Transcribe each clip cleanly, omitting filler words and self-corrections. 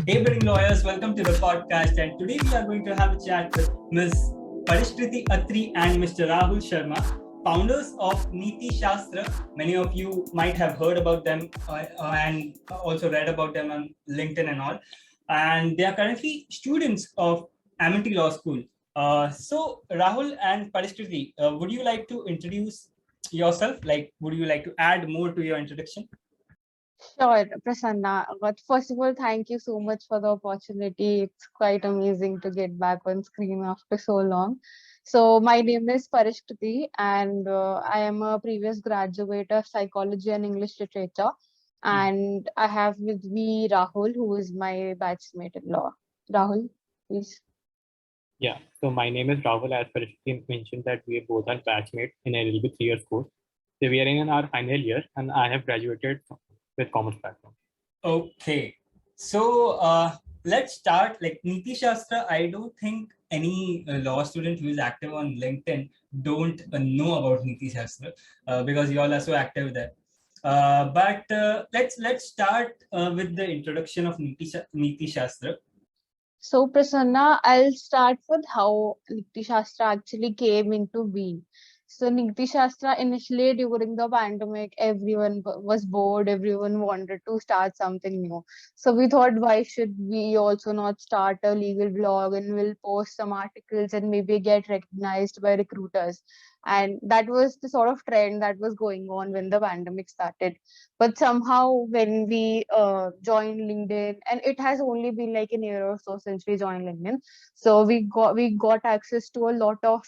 Hey, budding lawyers, welcome to the podcast. And today we are going to have a chat with Ms. Parishkriti Atri and Mr. Rahul Sharma, founders of Neeti Shastra. Many of you might have heard about them and also read about them on LinkedIn and all. And they are currently students of Amity Law School. So, Rahul and Parishkriti, would you like to introduce yourself? Would you like to add more to your introduction? Sure, Prasanna. But first of all, thank you so much for the opportunity. It's quite amazing to get back on screen after so long. So, my name is Parishkriti, and I am a previous graduate of psychology and English literature. And I have with me Rahul, who is my batchmate in law. Rahul, please. Yeah, so my name is Rahul. As Parishkriti mentioned that we both are batchmates in LLB 3 years course. So we are in our final year and I have graduated with commerce background. Okay, so let's start. Like Neeti Shastra, I don't think any law student who is active on LinkedIn don't know about Neeti Shastra because you all are so active there. But let's start with the introduction of Neeti Shastra. So, Prasanna, I'll start with how Neeti Shastra actually came into being. So, Neeti Shastra initially during the pandemic, everyone was bored, everyone wanted to start something new. So, we thought, why should we also not start a legal blog and we'll post some articles and maybe get recognized by recruiters? And that was the sort of trend that was going on when the pandemic started. But somehow when we joined LinkedIn, and it has only been like an year or so since we joined LinkedIn, so we got access to a lot of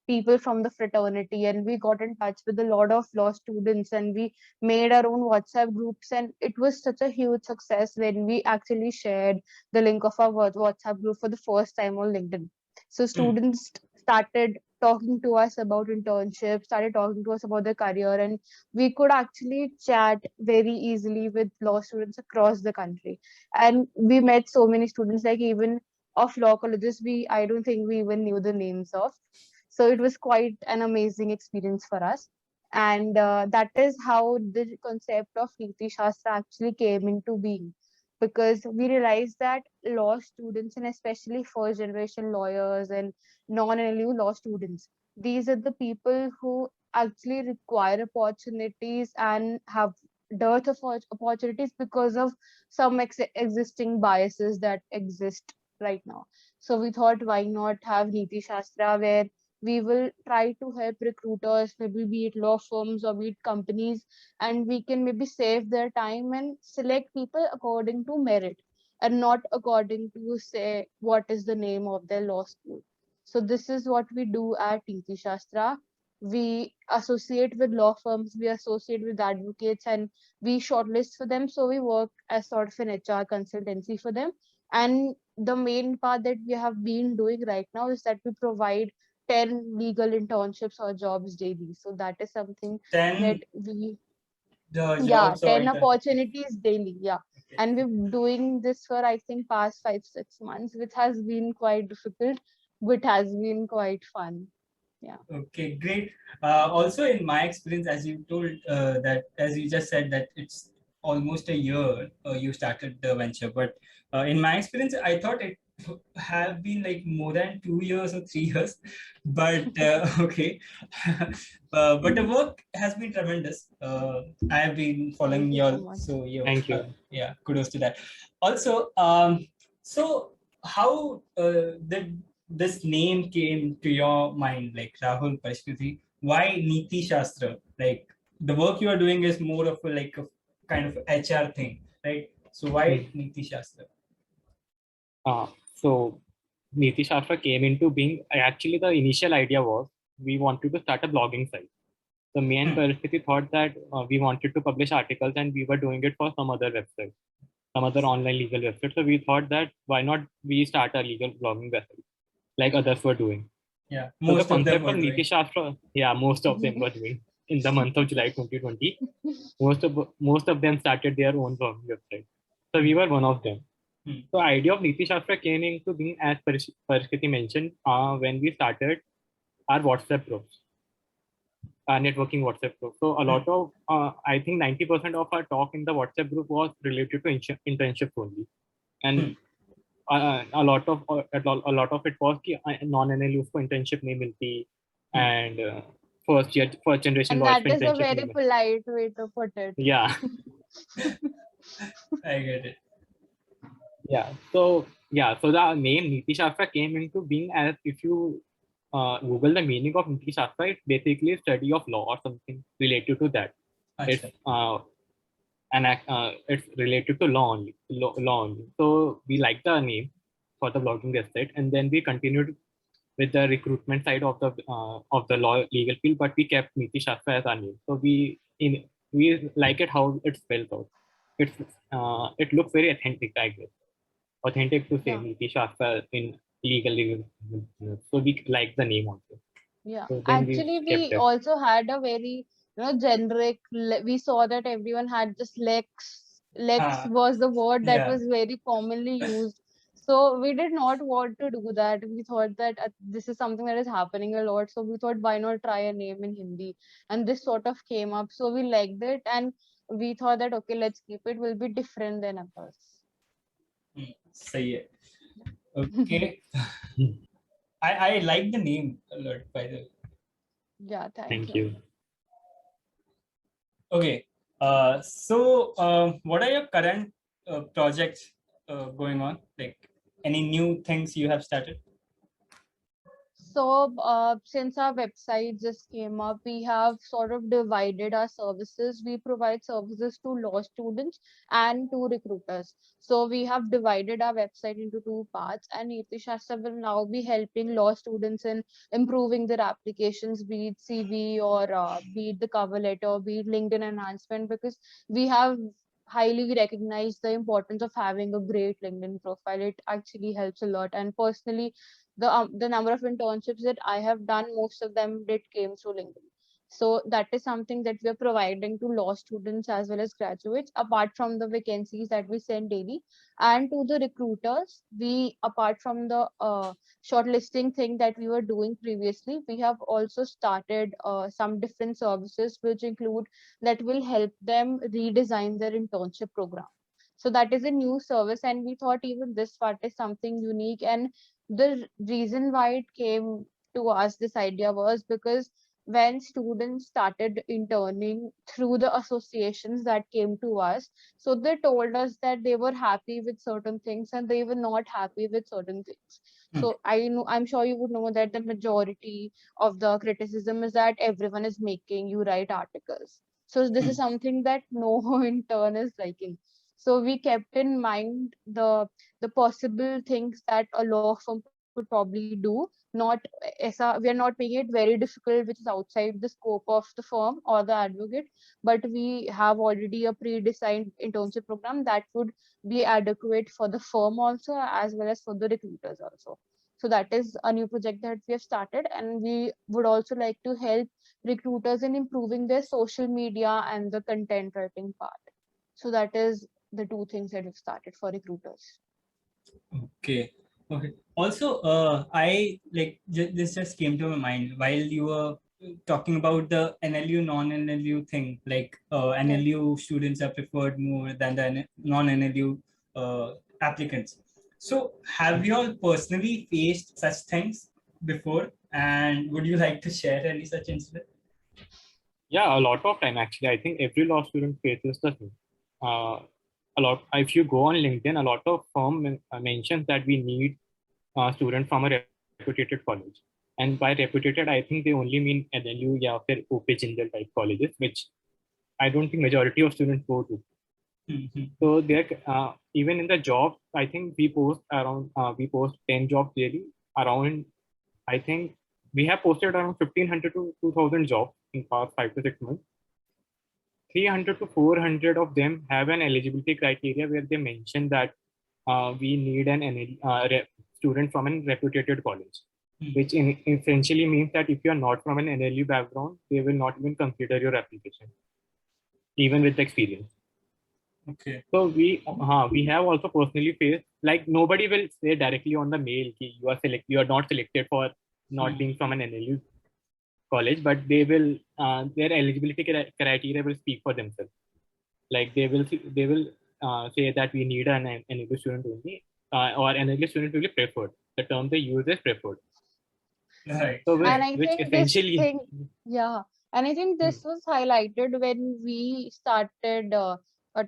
people from the fraternity, and we got in touch with a lot of law students, and we made our own WhatsApp groups, and it was such a huge success when we actually shared the link of our WhatsApp group for the first time on LinkedIn. So students started talking to us about internships, started talking to us about their career, and we could actually chat very easily with law students across the country. And we met so many students, like even of law colleges, I don't think we even knew the names of. So it was quite an amazing experience for us. And that is how the concept of Neeti Shastra actually came into being. Because we realized that law students, and especially first generation lawyers and non-NLU law students, these are the people who actually require opportunities and have dearth of opportunities because of some existing biases that exist right now. So we thought, why not have Neeti Shastra, where we will try to help recruiters, maybe be it law firms or be it companies, and we can maybe save their time and select people according to merit and not according to say what is the name of their law school. So this is what we do at Neeti Shastra. We associate with law firms, we associate with advocates, and we shortlist for them. So we work as sort of an HR consultancy for them. And the main part that we have been doing right now is that we provide 10 legal internships or jobs daily. So that is something that 10 we, the yeah, jobs or 10 internship. opportunities daily. Yeah. Okay. And we're doing this for, I think, past 5, 6 months, which has been quite difficult, but has been quite fun. Yeah. Okay, great. Also, in my experience, as you told that, as you just said that it's almost a year you started the venture, but in my experience, I thought it have been like more than 2 years or 3 years. But okay, but the work has been tremendous. I have been following Thank you so your much. so your Thank you. yeah, kudos to that. Also, so how did this name came to your mind, like Rahul Parishkriti? Why Neeti Shastra? Like the work you are doing is more of a kind of HR thing, right? So why Neeti Shastra? Uh, so Neeti Shastra came into being. Actually, the initial idea was we wanted to start a blogging site. So me and Parishkriti thought that we wanted to publish articles and we were doing it for some other website, some other online legal website. So we thought that why not we start a legal blogging website like others were doing. Yeah, So the most of them concept were of Neeti doing. Shastra, yeah, most of them were doing in the month of July 2020. Most of them started their own blogging website. So we were one of them. Hmm. So idea of Neeti Shastra came into being as Parishkriti mentioned when we started our WhatsApp groups, our networking WhatsApp group. So a lot of I think 90% of our talk in the WhatsApp group was related to internships only. and a lot of it was कि non-NLU को internship नहीं मिलती, and first generation And boys that को is a internship very नहीं मिलती. polite way to put it. Yeah. I get it. So the name Neeti Shastra came into being as, if you Google the meaning of Neeti Shastra, it's basically a study of law or something related to that. It's it's related to law only, law only. So we like the name for the blogging website, and then we continued with the recruitment side of the law legal field, but we kept Neeti Shastra as our name. So we like it how it spells out. It looks very authentic, I guess. Authentic to say Neeti Shastra in legal. So we like the name also. Yeah, So then actually, we kept we it. also had a very, generic. We saw that everyone had just Lex. Lex was the word that was very commonly used. So we did not want to do that. We thought that this is something that is happening a lot. So we thought, why not try a name in Hindi? And this sort of came up. So we liked it, and we thought that okay, let's keep it. Will be different than others. Sahi hai. Okay. I like the name a lot, by the way. Yeah, Thank you. Okay. So what are your current projects going on? Like any new things you have started? So, since our website just came up, we have sort of divided our services. We provide services to law students and to recruiters. So, we have divided our website into two parts, and Neeti Shastra will now be helping law students in improving their applications, be it CV or be it the cover letter, be it LinkedIn enhancement, because we have highly recognized the importance of having a great LinkedIn profile. It actually helps a lot. And personally, the number of internships that I have done, most of them did came through LinkedIn. So that is something that we are providing to law students as well as graduates, apart from the vacancies that we send daily. And to the recruiters, we, apart from the shortlisting thing that we were doing previously, we have also started some different services which include that will help them redesign their internship program. So that is a new service, and we thought even this part is something unique. And the reason why it came to us, this idea, was because when students started interning through the associations that came to us, so they told us that they were happy with certain things and they were not happy with certain things. So I'm sure you would know that the majority of the criticism is that everyone is making you write articles. So this is something that no intern is liking. So we kept in mind the possible things that a law firm could probably do. Not we are not making it very difficult, which is outside the scope of the firm or the advocate, but we have already a pre-designed internship program that would be adequate for the firm also, as well as for the recruiters also. So that is a new project that we have started, and we would also like to help recruiters in improving their social media and the content writing part. So that is the two things that we've started for recruiters. Okay. Also, I like this just came to my mind while you were talking about the NLU non-NLU thing. Like NLU students are preferred more than the non-NLU applicants. So, have you all personally faced such things before? And would you like to share any such incident? Yeah, a lot of time actually. I think every law student faces the same. A lot. If you go on LinkedIn, a lot of firm mentions that we need students from a reputed college. And by reputed, I think they only mean NLU या फिर OP Jindal type colleges, which I don't think majority of students go to. So there, even in the job, I think we post 10 jobs daily. Around, I think we have posted around 1,500 to 2,000 jobs in past 5 to 6 months. 300 to 400 of them have an eligibility criteria where they mention that we need an student from a reputed college, which essentially means that if you are not from an NLU background, they will not even consider your application, even with experience. Okay. So we have also personally faced, like nobody will say directly on the mail ki you are not selected for not being from an NLU college, but they will their eligibility criteria will speak for themselves. Like they will say that we need an NLU student only, or NLU student will be preferred. The term they use is preferred. Right. So which, And I which think this essentially, thing, yeah, and I think this was highlighted when we started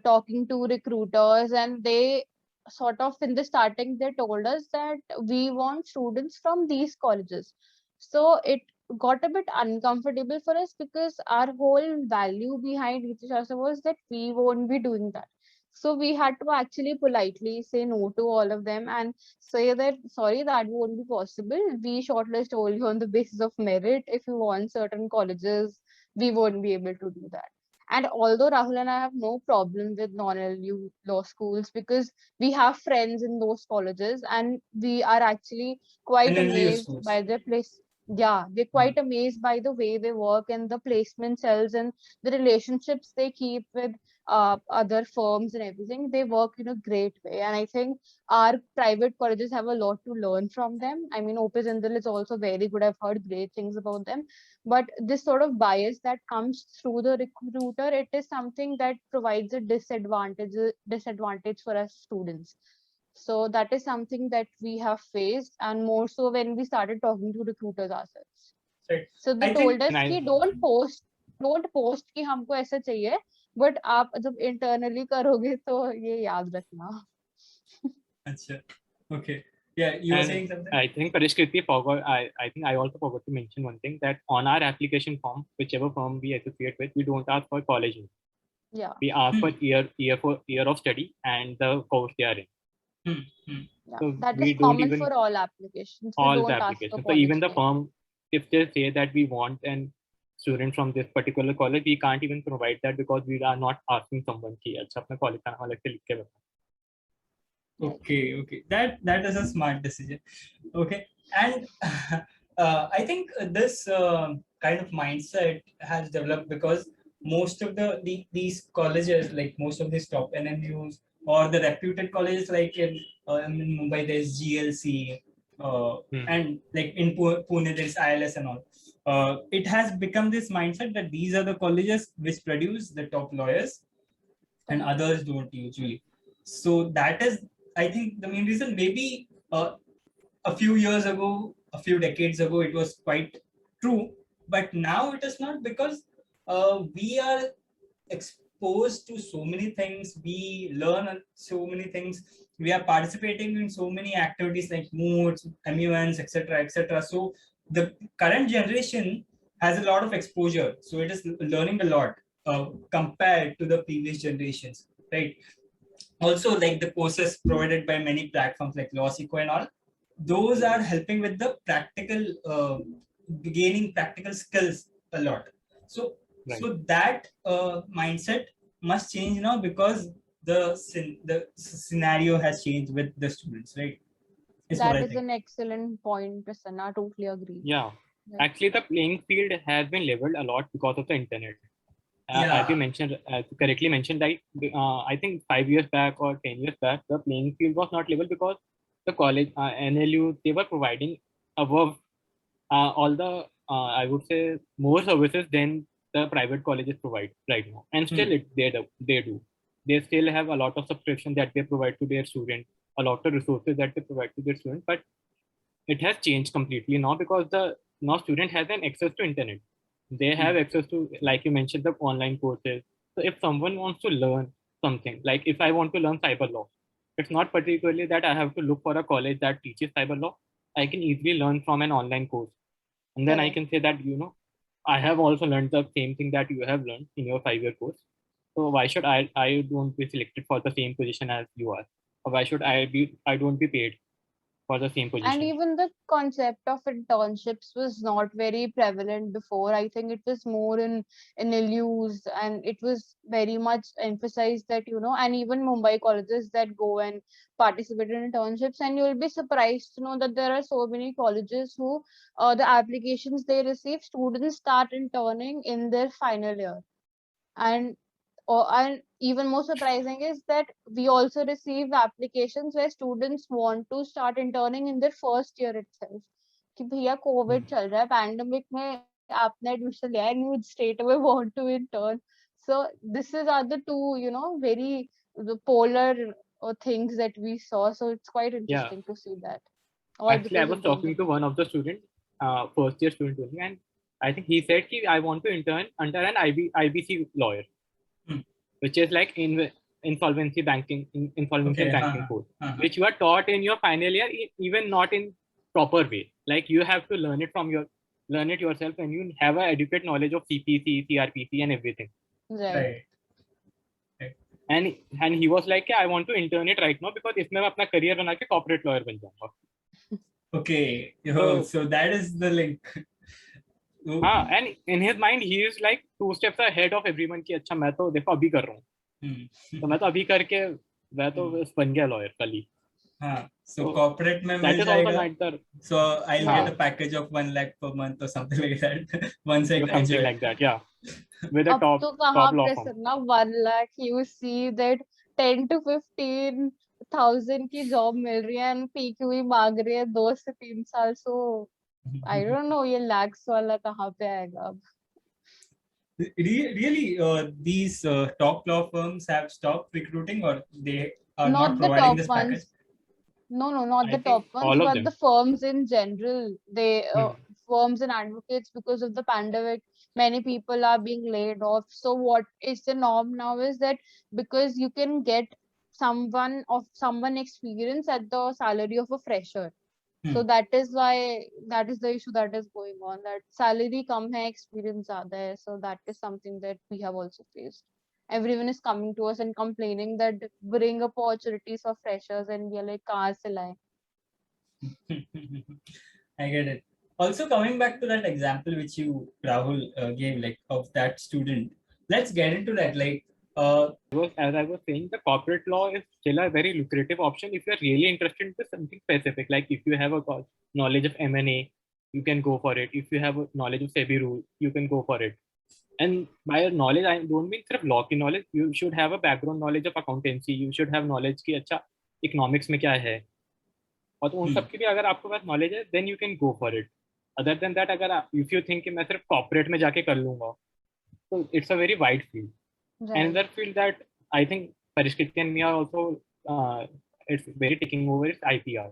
talking to recruiters, and they sort of in the starting they told us that we want students from these colleges. So it got a bit uncomfortable for us because our whole value behind Neeti Shastra was that we won't be doing that. So we had to actually politely say no to all of them and say that sorry, that won't be possible. We shortlist only on the basis of merit. If you want certain colleges, we won't be able to do that. And although Rahul and I have no problem with non-LU law schools because we have friends in those colleges and we are actually quite NLU amazed schools. by their place. Yeah, we're quite amazed by the way they work and the placement cells and the relationships they keep with other firms and everything. They work in a great way. And I think our private colleges have a lot to learn from them. I mean, OP Jindal is also very good. I've heard great things about them. But this sort of bias that comes through the recruiter, it is something that provides a disadvantage for us students. So that is something that we have faced, and more so when we started talking to recruiters ourselves. Right. So they I told think us I, कि don't post कि हमको ऐसा चाहिए, but आप जब internally करोगे तो ये याद रखना. Acha. Okay. Yeah, you were and saying something? I think Parishkriti forgot. I think I also forgot to mention one thing, that on our application form, whichever firm we associate with, we don't ask for college name. Yeah. We ask for year of study and the course they are in. Hmm. Hmm. Yeah, So that we is don't common even for all applications. We all the don't ask for applications. So college even the name. firm, if they say that we want an student from this particular college, we can't even provide that because we are not asking someone कि अच्छा अपना college का नाम अलग से लिख के बताओ. Okay. That is a smart decision. Okay. And I think this kind of mindset has developed because most of these colleges, like most of these top NLUs or the reputed colleges, like in Mumbai, there's GLC, and like in Pune, there's ILS and all. It has become this mindset that these are the colleges which produce the top lawyers and others don't usually. So that is, I think, the main reason. Maybe a few years ago, a few decades ago, it was quite true, but now it is not because we are exposed to so many things. We learn so many things. We are participating in so many activities like moods, MUNs, etc., etc. So the current generation has a lot of exposure. So it is learning a lot compared to the previous generations, right? Also, like the courses provided by many platforms like Lawsico and all, those are helping with the practical gaining practical skills a lot. So Right. so that mindset must change now because the scenario has changed with the students, right? Is what That I is think. an excellent point, Prasanna. Totally agree. Yeah. Yeah. Actually, the playing field has been leveled a lot because of the internet. As you Yeah. mentioned, as you correctly mentioned, like I think 5 years back or 10 years back, the playing field was not level because the college NLU, they were providing above all the I would say more services than the private colleges provide right now, and still they do. They still have a lot of subscription that they provide to their students, a lot of resources that they provide to their students, but it has changed completely now because the now student has an access to internet. They have access to, like you mentioned, the online courses. So if someone wants to learn something, like if I want to learn cyber law, it's not particularly that I have to look for a college that teaches cyber law. I can easily learn from an online course, and then I Correct. can say that I have also learned the same thing that you have learned in your 5 year course. So why should I don't be selected for the same position as you are, or why should I don't be paid for the same And position? even the concept of internships was not very prevalent before. I think it was more in LUs, and it was very much emphasized that, and even Mumbai colleges that go and participate in internships. And you'll be surprised to know that there are so many colleges who the applications they receive, students start interning in their final year. And and even more surprising is that we also receive applications where students want to start interning in their first year itself. कि भैया Covid चल रहा है, pandemic में आपने admission लिया है and you straight away want to intern. So this is are the two very the polar things that we saw. So it's quite interesting to see that. All Actually, I because was of the talking to one of the students, first year student only, and I think he said कि I want to intern under an IBC lawyer, which is like insolvency banking, insolvency and banking code, which you are taught in your final year, even not in proper way. Like you have to learn it yourself, and you have an adequate knowledge of CPC, CRPC, and everything. Right. And he was like, I want to intern it right now because इसमें मैं अपना career बना के corporate lawyer बन जाऊंगा. Okay, so that is the link. And in his mind he is like 2 steps ahead of everyone कि अच्छा मैं तो देखो अभी कर रहा हूँ, तो मैं तो अभी करके मैं तो बन गया lawyer कल ही. So corporate में that मिल is also जाएगा. neither. So I'll get a package of 1 lakh per month or something like that once I graduate. Something like that, yeah. With a अब top तो कहाँ law पे firm. Sir ना 1 lakh you see that 10 to 15,000 की job मिल रही है and PQE मांग रही है 2 से 3 साल. So I don't know ये lakhs वाला कहाँ पे आएगा अब. Really, these top law firms have stopped recruiting, or they are not Not the providing top this package? ones. No, not I the think top ones, all of but them. the firms in general. They firms and advocates, because of the pandemic, many people are being laid off. So what is the norm now is that because you can get someone experience at the salary of a fresher. So that is why that is the issue that is going on. That salary कम है, experience ज़्यादा है. So that is something that we have also faced. Everyone is coming to us and complaining that bring opportunities for freshers, and we are like कहाँ से लाएं? I get it. Also, coming back to that example which you, Rahul, gave, like of that student, let's get into that. Like, as I was saying, the corporate law is still a very lucrative option if you're really interested in something specific. Like if you have a knowledge of M&A, you can go for it. If you have a knowledge of SEBI rule, you can go for it. And by knowledge, I don't mean सिर्फ law की knowledge. You should have a background knowledge of accountancy. You should have knowledge कि अच्छा economics में क्या है. और तो उन सब की भी अगर आपके पास knowledge है, then you can go for it. Other than that, अगर if you think कि मैं सिर्फ corporate में जाके कर लूँगा, so it's a very wide field. Right. Another field that I think Parishkriti and me are also it's very taking over is IPR,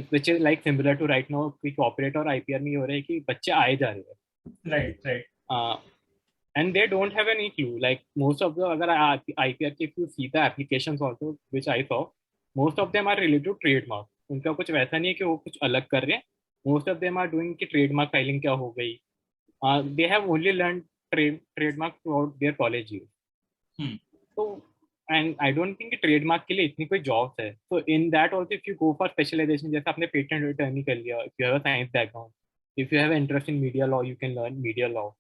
which is like similar to right now कि corporate और IPR में ये हो रहा है कि बच्चे आए जा रहे हैं. Right. And they don't have any clue. Like most of the अगर IPR if you see the applications also which I saw, most of them are related to trademark. उनका कुछ वैसा नहीं है कि वो कुछ अलग कर रहे हैं. Most of them are doing कि trademark filing क्या हो गई. They have only learned trademark throughout their college years. So, and I don't think trademark के लिए इतनी कोई jobs है. So in that also if you go for specialization, जैसे आपने patent attorney कर लिया, if you have a science background, if you have an interest in media law, you can learn media law.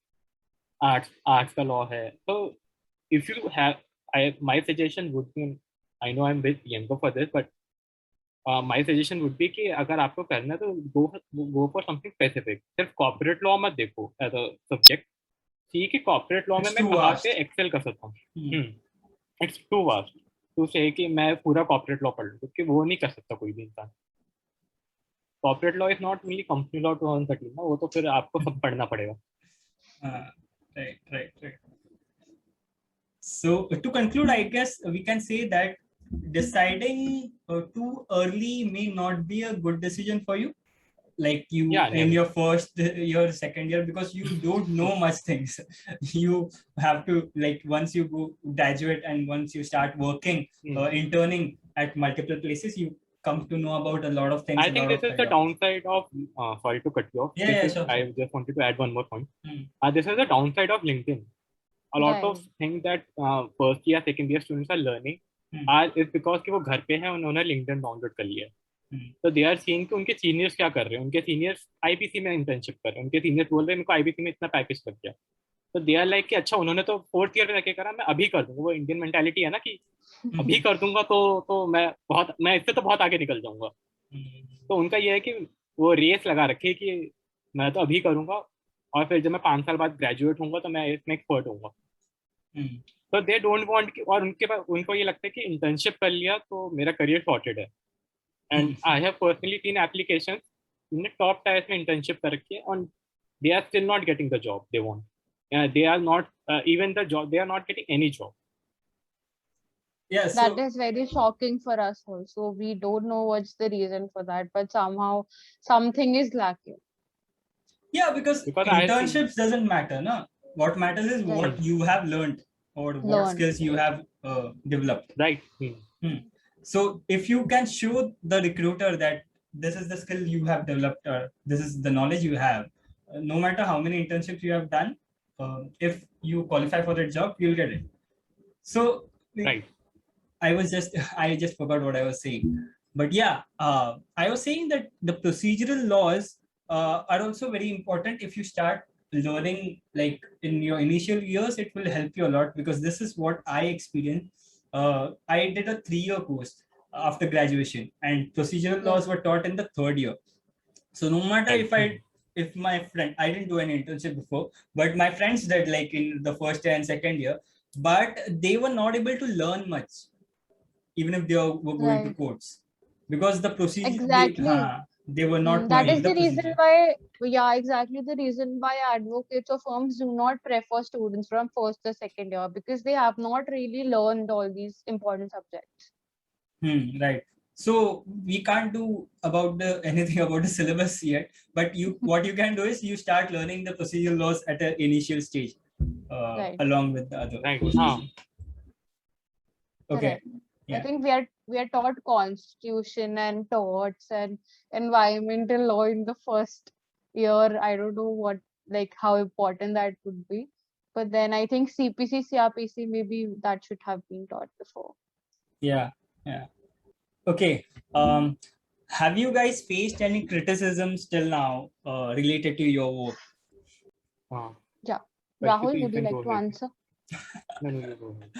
Arts का law है. So if you have, my suggestion would be, I know I'm a bit younger for this, but my suggestion would be कि अगर आपको करना है तो go for something specific. सिर्फ corporate law मत देखो as a subject. ठीक है, corporate law में मैं कहाँ पे excel कर सकता हूँ. It's too vast to say कि मैं पूरा corporate law पढ़ लूँ, क्योंकि वो नहीं कर सकता कोई भी इंसान. Corporate law is not only company law 2013 ना, वो तो फिर आपको सब पढ़ना पड़ेगा. Right. So to conclude, I guess we can say that deciding too early may not be a good decision for you. Like you in your first year, second year, because you don't know much things. You have to, like, once you go graduate and once you start working, interning at multiple places, you come to know about a lot of things. I think this is the downside of, sorry to cut you off. Sure. I just wanted to add one more point. This is the downside of LinkedIn. A lot of things that first year, second year students are learning is because कि वो घर पे हैं, उन्होंने LinkedIn download कर लिया. तो they are seeing कि उनके सीनियर्स क्या कर रहे हैं. उनके सीनियर्स आईपीसी में इंटर्नशिप कर रहे हैं. उनके सीनियर्स बोल रहे हैं मेरे को आईपीसी में इतना पैकेज लग गया. तो दे आर लाइक कि अच्छा उन्होंने तो फोर्थ ईयर में जाके करा, मैं अभी कर दूंगा. वो इंडियन मेंटालिटी है ना कि अभी कर दूंगा तो मैं इससे तो बहुत आगे निकल जाऊंगा. तो उनका ये है कि वो रेस लगा रखे कि मैं तो अभी करूंगा और फिर जब मैं 5 साल बाद ग्रेजुएट होऊंगा तो मैं इसमें एक्सपर्ट होऊंगा. तो दे डोंट वांट, और उनको ये लगता है कि इंटर्नशिप कर लिया तो मेरा करियर सॉर्टेड है. And I have personally 3 applications जिन्हें टॉप टायर्स में इंटर्नशिप करके और they are still not getting the job they want. They are not even the job, they are not getting any job. Yeah. That So is very shocking for us also. We don't know what's the reason for that, but somehow something is lacking. yeah, because Because I see. internships doesn't matter, no. What matters is Right. what you have learned or what Learn. skills you have developed. Right. So if you can show the recruiter that this is the skill you have developed or this is the knowledge you have, no matter how many internships you have done, if you qualify for that job, you'll get it. So Right. I just forgot what I was saying. But yeah, I was saying that the procedural laws are also very important. If you start learning like in your initial years, it will help you a lot because this is what I experienced. I did a 3-year course after graduation, and procedural Yeah. laws were taught in the 3rd year. So no matter Right. if my friend, I didn't do any internship before, but my friends did like in the 1st and 2nd year, but they were not able to learn much even if were going to Right. courts because the procedure Exactly. they were not That knowing is the the reason procedure. why, yeah, exactly the reason why advocates or firms do not prefer students from first or second year because they have not really learned all these important subjects. Right. So we can't do about the anything about the syllabus yet, but you what you can do is you start learning the procedural laws at an initial stage Right. along with the other Right. courses. Okay. Correct. I Yeah. think we are taught constitution and torts and environmental law in the first year. I don't know what like how important that would be. But then I think CPC, CRPC, maybe that should have been taught before. Yeah. Yeah. Okay. Um, have you guys faced any criticisms till now related to your work? Yeah. Parishkriti, Rahul, you would you can like go to ahead. answer? No, no, you go ahead.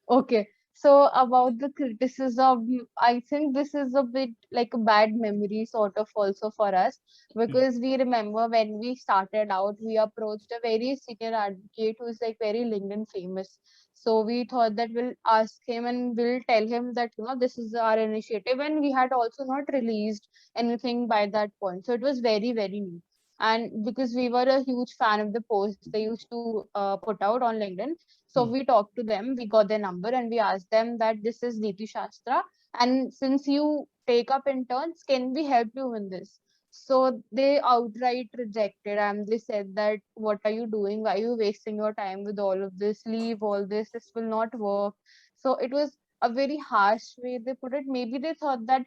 Okay. So about the criticism, I think this is a bit like a bad memory sort of also for us because we remember when we started out, we approached a very senior advocate who is like very LinkedIn famous. So we thought that we'll ask him and we'll tell him that, this is our initiative. And we had also not released anything by that point. So it was very, very new. And because we were a huge fan of the post they used to put out on LinkedIn, so we talked to them, we got their number, and we asked them that this is Neeti Shastra, and since you take up interns, can we help you in this? So they outright rejected and they said that what are you doing? Why are you wasting your time with all of this? Leave all this. This will not work. So it was a very harsh way they put it. Maybe they thought that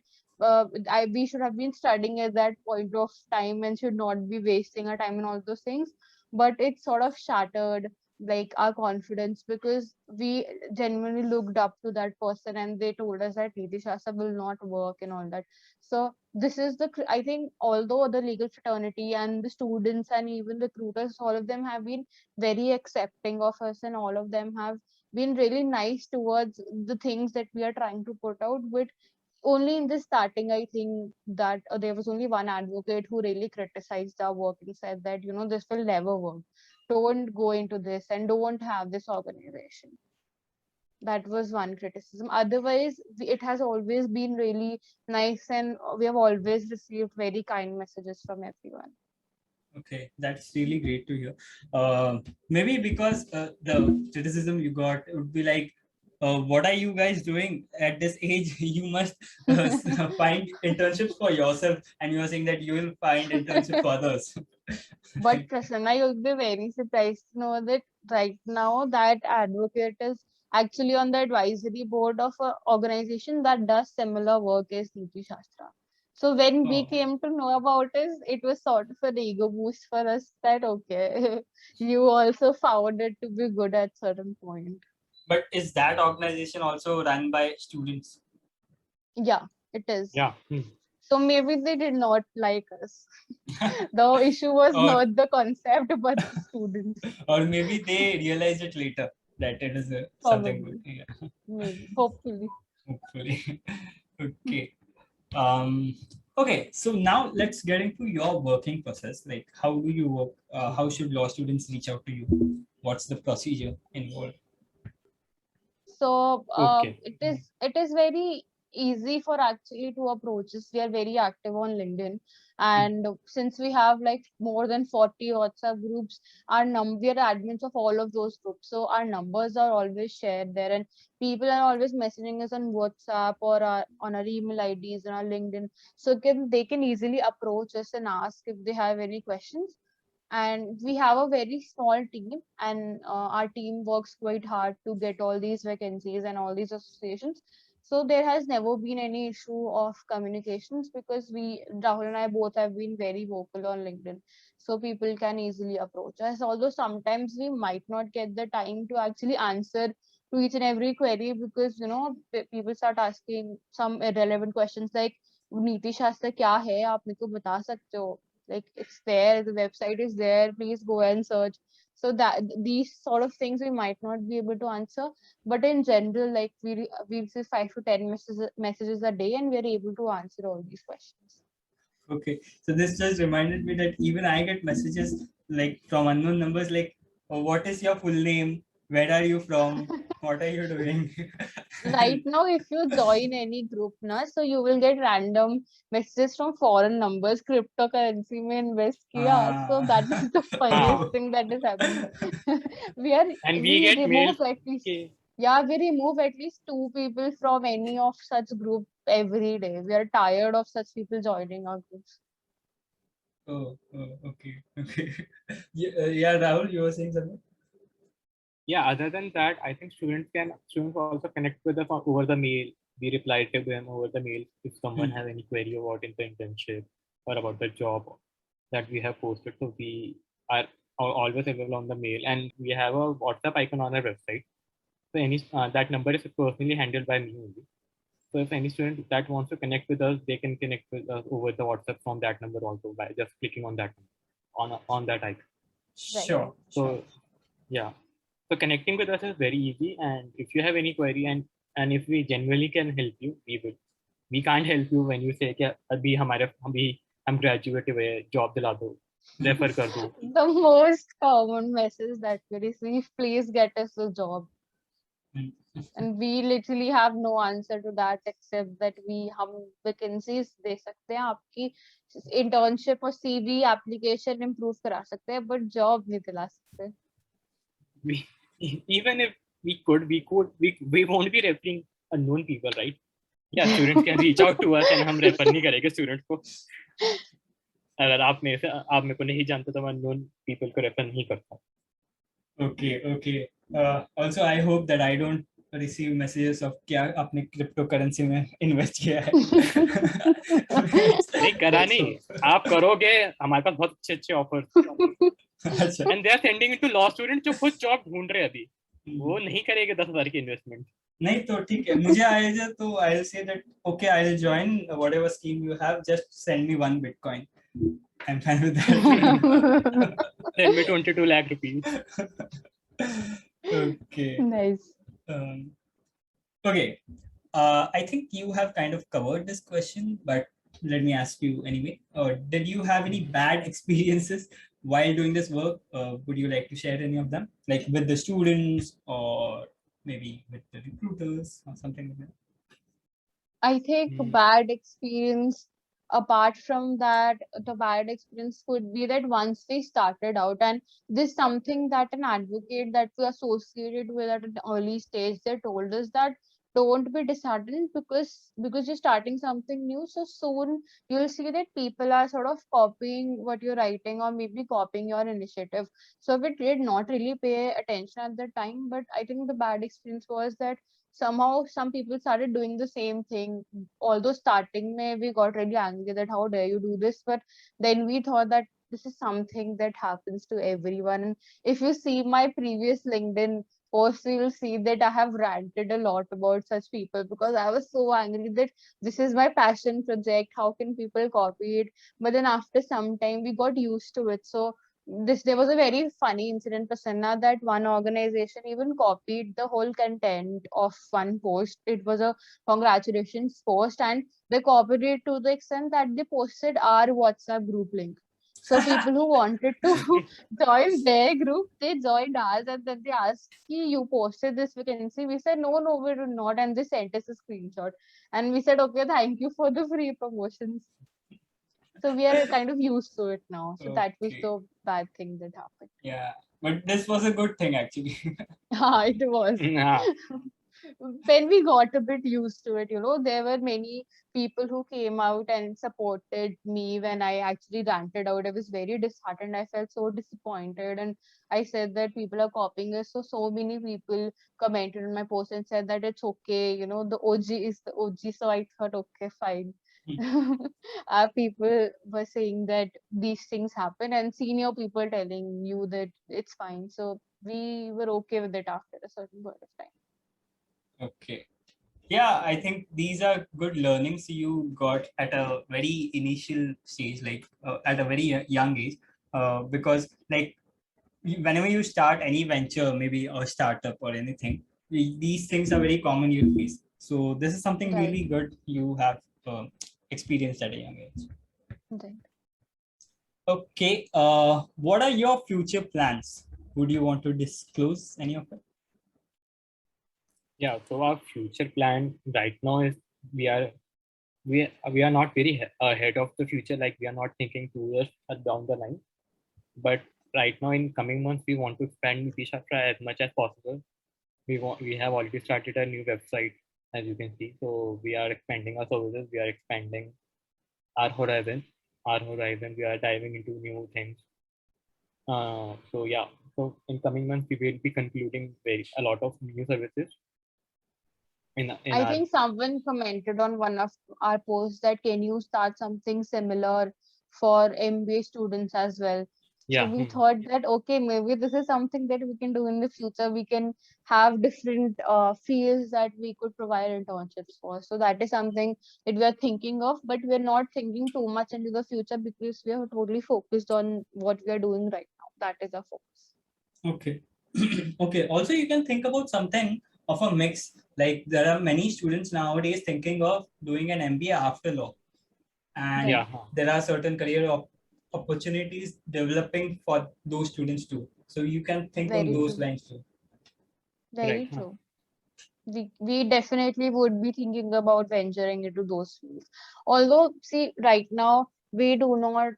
we should have been studying at that point of time and should not be wasting our time and all those things. But it sort of shattered like our confidence because we genuinely looked up to that person and they told us that Neeti Shastra will not work and all that. So this is I think although the legal fraternity and the students and even recruiters, all of them have been very accepting of us and all of them have been really nice towards the things that we are trying to put out. But only in the starting, I think that there was only one advocate who really criticized our work and said that, this will never work. Don't go into this and don't have this organization. That was one criticism. Otherwise, it has always been really nice and we have always received very kind messages from everyone. Okay, that's really great to hear. Maybe because the criticism you got would be like, what are you guys doing at this age? You must find internships for yourself, and you are saying that you will find internships for others. But Prasanna, you'll be very surprised to know that right now that advocate is actually on the advisory board of an organization that does similar work as Neeti Shastra. So when we Oh, came to know about it was sort of an ego boost for us that okay, you also found it to be good at certain point. but is that organization also run by students? Yeah, it is. Yeah. So maybe they did not like us. The issue was or not the concept but the students. or maybe they realize it later that it is something good. Probably. Yeah, Maybe. Hopefully. hopefully. Okay. Um, okay, so now let's get into your working process. Like, how do you work? How should law students reach out to you? What's the procedure involved? So Okay. it is very easy for actually to approach us. We are very active on LinkedIn, and since we have like more than 40 WhatsApp groups, we are admins of all of those groups, so our numbers are always shared there, and people are always messaging us on WhatsApp or on our email IDs and our LinkedIn, so they can easily approach us and ask if they have any questions. And we have a very small team, and our team works quite hard to get all these vacancies and all these associations. So there has never been any issue of communications, because Rahul and I both have been very vocal on LinkedIn, so people can easily approach us, although sometimes we might not get the time to actually answer to each and every query, because people start asking some irrelevant questions like नीति शास्त्र क्या है, आप मेरे को बता सकते हो, like it's there, the website is there, please go and search. So that these sort of things we might not be able to answer, but in general, like we receive 5 to 10 messages a day, and we are able to answer all these questions. Okay, so this just reminded me that even I get messages like from unknown numbers, like, oh, what is your full name? Where are you from? What are you doing? Right now, if you join any group, so you will get random messages from foreign numbers, cryptocurrency mein invest kiya. So that is the funniest thing that is happening. And we we get mails. remove at least, we remove at least 2 people from any of such group every day. We are tired of such people joining our groups. Okay. Yeah, Rahul, you were saying something? Yeah, other than that, I think students also connect with us over the mail. We reply to them over the mail if someone has any query about the internship or about the job that we have posted. So we are always available on the mail, and we have a WhatsApp icon on our website. So that number is personally handled by me only. So if any student that wants to connect with us, they can connect with us over the WhatsApp from that number also by just clicking on that on that icon. Sure. So yeah. So connecting with us is very easy, and if you have any query and if we genuinely can help you, we will. We can't help you when you say कि अभी हम graduate हुए, job दिला दो, refer कर दो. The most common message that we receive, please get us a job. And we literally have no answer to that except that हम vacancies दे सकते हैं, आपकी internship और CV application improve करा सकते हैं, but job नहीं दिला सकते. Even if we won't be referring unknown people, right? Yeah, students can reach out to us and हम refer नहीं करेंगे students को. अगर आप मेरे को नहीं जानते तो मैं unknown people को refer नहीं करता. Okay. Also, I hope that I don't receive messages of क्या आपने cryptocurrency में invest किया है. नहीं करा नहीं, आप करोगे, हमारे पास बहुत अच्छे offers. And they are sending it to law students जो खुद job ढूंढ रहे हैं अभी. वो नहीं करेंगे 10,000 की investment. नहीं तो ठीक है, मुझे आएगा तो I'll say that okay, I'll join whatever scheme you have, just send me 1 Bitcoin. I'm fine with that. Send me 22 lakh rupees. Okay. Nice. Okay. I think you have kind of covered this question, but let me ask you anyway. Did you have any bad experiences while doing this work? Would you like to share any of them, like with the students or maybe with the recruiters or something like that? I think bad experience, apart from that, the bad experience could be that once we started out, and this is something that an advocate that we associated with at an early stage, they told us that don't be disheartened because you're starting something new. So soon you'll see that people are sort of copying what you're writing or maybe copying your initiative. So we did not really pay attention at the time, but I think the bad experience was that somehow some people started doing the same thing. Although starting we got really angry that how dare you do this, but then we thought that this is something that happens to everyone. And if you see my previous LinkedIn posts, you'll see that I have ranted a lot about such people because I was so angry that this is my passion project, how can people copy it? But then after some time we got used to it. So there was a very funny incident, Prasanna, that one organization even copied the whole content of one post. It was a congratulations post, and they copied it to the extent that they posted our WhatsApp group link. So people who wanted to join their group, they joined ours, and then they asked, you posted this vacancy. We said, no, we did not. And they sent us a screenshot. And we said, okay, thank you for the free promotions. So we are kind of used to it now. So that was Okay. the bad thing that happened. Yeah, but this was a good thing actually. It was. Yeah. When we got a bit used to it, there were many people who came out and supported me when I actually ranted out. I was very disheartened. I felt so disappointed. And I said that people are copying us. So many people commented on my post and said that it's okay. The OG is the OG. So I thought, okay, fine. People were saying that these things happen, and senior people telling you that it's fine. So we were okay with it after a certain point of time. Okay. Yeah, I think these are good learnings you got at a very initial stage, like at a very young age, because like whenever you start any venture, maybe a startup or anything, these things are very common you'll face. So this is something Right. really good you have experienced at a young age. Right. Okay, what are your future plans? Would you want to disclose any of it? Yeah, so our future plan right now is we are not very ahead of the future. Like we are not thinking 2 years down the line. But right now, in coming months, we want to expand Neeti Shastra as much as possible. We have already started a new website, as you can see. So we are expanding our services. We are expanding our horizon. Our horizon. We are diving into new things. So yeah. So in coming months, we will be concluding a lot of new services in I our think someone commented on one of our posts that can you start something similar for MBA students as well. So yeah. we thought that okay, maybe this is something that we can do in the future. We can have different fields that we could provide internships for. So that is something that we are thinking of, but we're not thinking too much into the future because we are totally focused on what we are doing right now. That is our focus. Okay. Okay. Also, you can think about something of a mix. Like there are many students nowadays thinking of doing an MBA after law, and Right. Yeah. there are certain career opportunities developing for those students too. So you can think on Very those true. lines too. Right. Very true. We definitely would be thinking about venturing into those fields. Although, see, right now we do not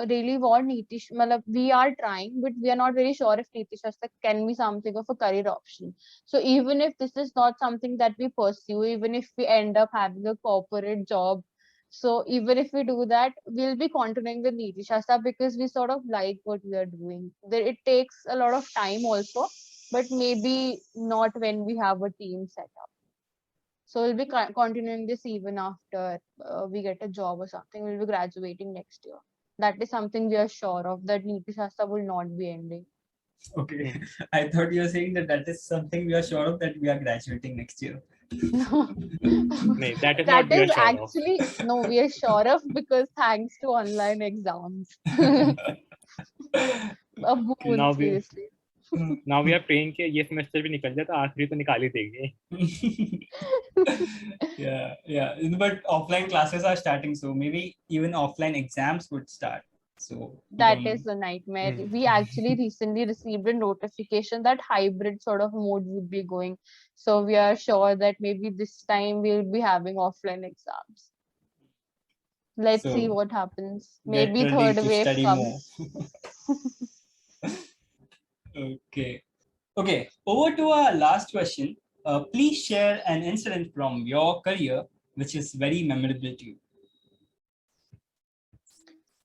really want matlab, we are trying, but we are not very sure if Neeti Shastra can be something of a career option. So even if this is not something that we pursue, even if we end up having a corporate job, so even if we do that, we'll be continuing with Neeti Shastra because we sort of like what we are doing. It takes a lot of time also, but maybe not when we have a team set up. So we'll be continuing this even after we get a job or something. We'll be graduating next year. That is something we are sure of, that Neeti Shastra will not be ending. Okay. Hmm. I thought you were saying that that is something we are sure of, that we are graduating next year. No. No, that is not That we are is sure of. actually, no, we are sure of because thanks to online exams. A boon, Now we seriously. now we are praying कि ये semester भी निकल जाए तो आखिरी तो निकाल ही देंगे. Yeah, yeah. But offline classes are starting, so maybe even offline exams would start. So we That don't know. is a nightmare. Hmm. We actually recently received a notification that hybrid sort of mode would be going. So we are sure that maybe this time we'll be having offline exams. Let's see So what happens. get Maybe ready third to wave study more. comes. Okay. Okay. Over to our last question. Please share an incident from your career which is very memorable to you.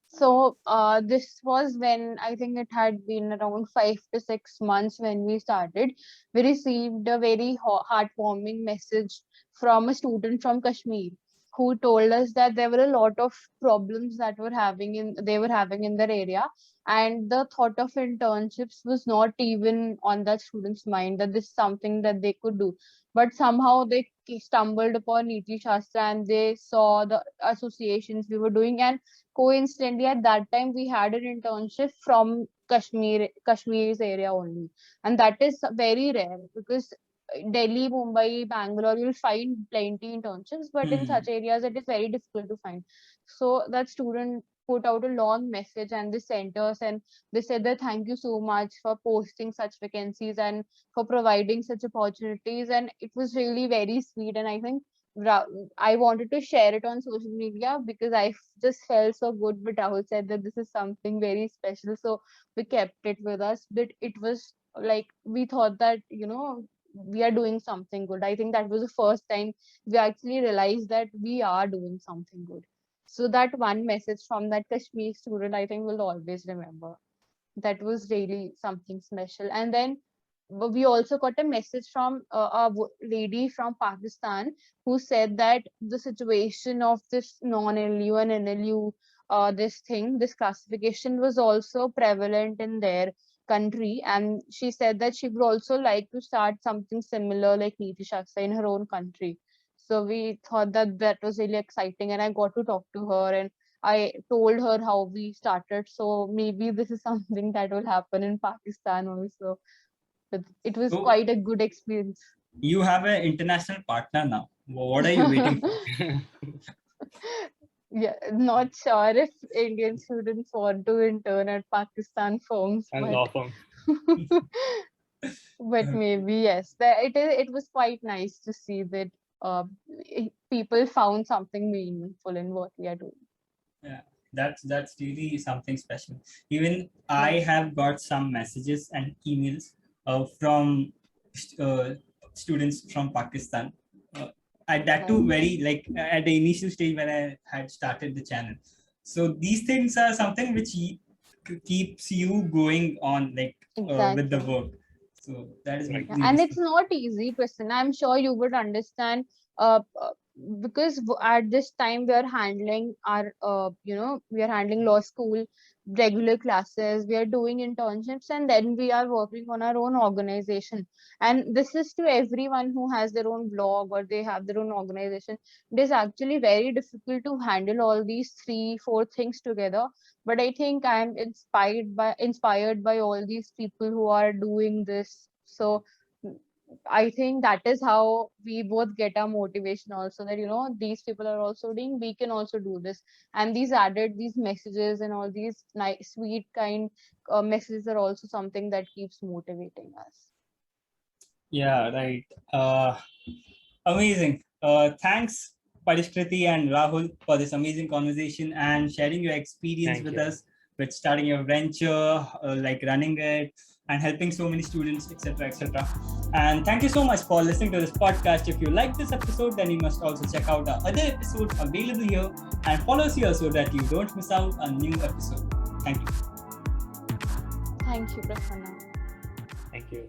So this was when I think it had been around 5 to 6 months when we started. We received a very heartwarming message from a student from Kashmir who told us that there were a lot of problems that they were having in their area, and the thought of internships was not even on that student's mind, that this is something that they could do. But somehow they stumbled upon Neeti Shastra and they saw the associations we were doing, and coincidentally at that time we had an internship from Kashmir's area only, and that is very rare because Delhi, Mumbai, Bangalore, you'll find plenty internships, but in Hmm. such areas it is very difficult to find. So that student put out a long message and they sent us, and they said that thank you so much for posting such vacancies and for providing such opportunities. And it was really very sweet. And I think I wanted to share it on social media because I just felt so good. But Rahul said that this is something very special, so we kept it with us. But it was like we thought that, we are doing something good. I think that was the first time we actually realized that we are doing something good. So that one message from that Kashmir student, I think we'll always remember. That was really something special. And then we also got a message from a lady from Pakistan who said that the situation of this non-NLU and NLU, this classification was also prevalent in their country. And she said that she would also like to start something similar like Neeti Shastra in her own country. So we thought that that was really exciting, and I got to talk to her, and I told her how we started. So maybe this is something that will happen in Pakistan also. But it was So quite a good experience. you have an international partner now. What are you waiting for? Yeah, not sure if Indian students want to intern at Pakistan firms, And but law firm. but maybe yes. It was quite nice to see that people found something meaningful in what we are doing. Yeah, that's really something special. Even I have got some messages and emails from uh, students from Pakistan. At that too, very like at the initial stage when I had started the channel. So these things are something which keeps you going on, like with the Exactly. work. So that is Right. Yeah, really and it's not easy, Kristen. I'm sure you would understand, because at this time we are handling our, we are handling law school, regular classes, we are doing internships, and then we are working on our own organization. And this is to everyone who has their own blog or they have their own organization. It is actually very difficult to handle all these three, four things together. But I think I'm inspired by all these people who are doing this. So I think that is how we both get our motivation also, that these people are also doing, we can also do this. And these messages and all these nice sweet kind messages are also something that keeps motivating us. Yeah, right. Amazing. Thanks, Parishkriti and Rahul, for this amazing conversation and sharing your experience Thank with you. us with starting your venture, like running it and helping so many students, etc., etc. And thank you so much for listening to this podcast. If you like this episode, then you must also check out our other episodes available here and follow us here so that you don't miss out a new episode. Thank you. Thank you, Prasanna. Thank you.